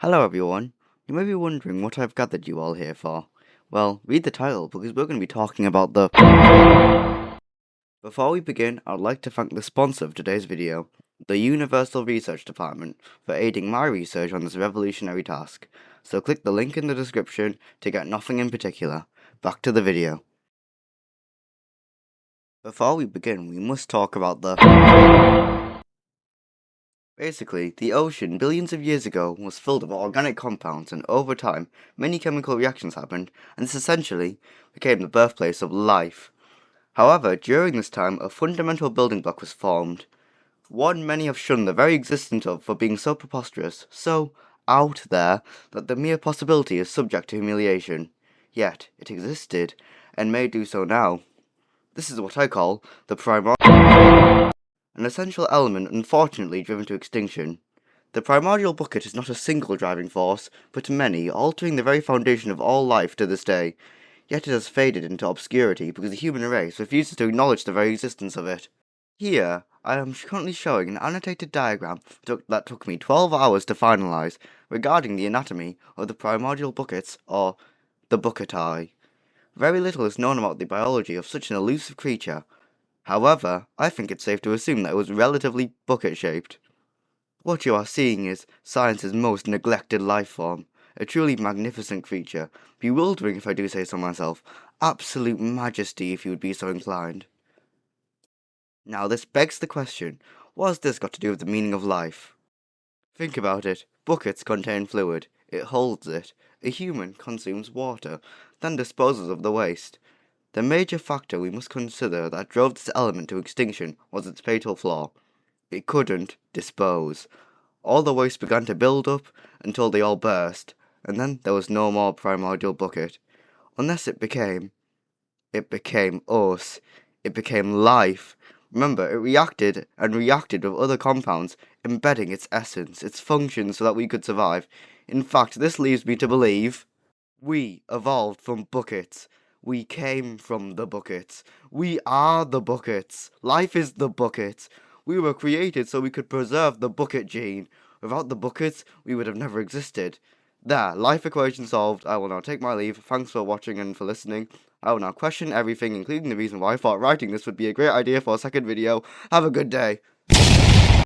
Hello everyone. You may be wondering what I've gathered you all here for. Well, read the title because we're going to be talking about the... Before we begin, I'd like to thank the sponsor of today's video, the Universal Research Department, for aiding my research on this revolutionary task. So click the link in the description to get nothing in particular. Back to the video. Before we begin, we must talk about the... Basically, the ocean billions of years ago was filled with organic compounds, and over time, many chemical reactions happened, and this essentially became the birthplace of life. However, during this time, a fundamental building block was formed, one many have shunned the very existence of for being so preposterous, so out there, that the mere possibility is subject to humiliation. Yet, it existed, and may do so now. This is what I call the primordial, an essential element unfortunately driven to extinction. The primordial bucket is not a single driving force, but many, altering the very foundation of all life to this day. Yet it has faded into obscurity because the human race refuses to acknowledge the very existence of it. Here, I am currently showing an annotated diagram that took me 12 hours to finalize regarding the anatomy of the primordial buckets, or the bucketi. Very little is known about the biology of such an elusive creature. However, I think it's safe to assume that it was relatively bucket-shaped. What you are seeing is science's most neglected life form, a truly magnificent creature, bewildering if I do say so myself, absolute majesty if you would be so inclined. Now this begs the question, what has this got to do with the meaning of life? Think about it, buckets contain fluid, it holds it, a human consumes water, then disposes of the waste. The major factor we must consider that drove this element to extinction was its fatal flaw. It couldn't dispose. All the waste began to build up until they all burst, and then there was no more primordial bucket. Unless it became us. It became life. Remember, it reacted and reacted with other compounds, embedding its essence, its function so that we could survive. In fact, this leads me to believe we evolved from buckets. We came from the buckets. We are the buckets. Life is the bucket. We were created so we could preserve the bucket gene. Without the buckets, we would have never existed. There, life equation solved. I will now take my leave. Thanks for watching and for listening. I will now question everything, including the reason why I thought writing this would be a great idea for a second video. Have a good day.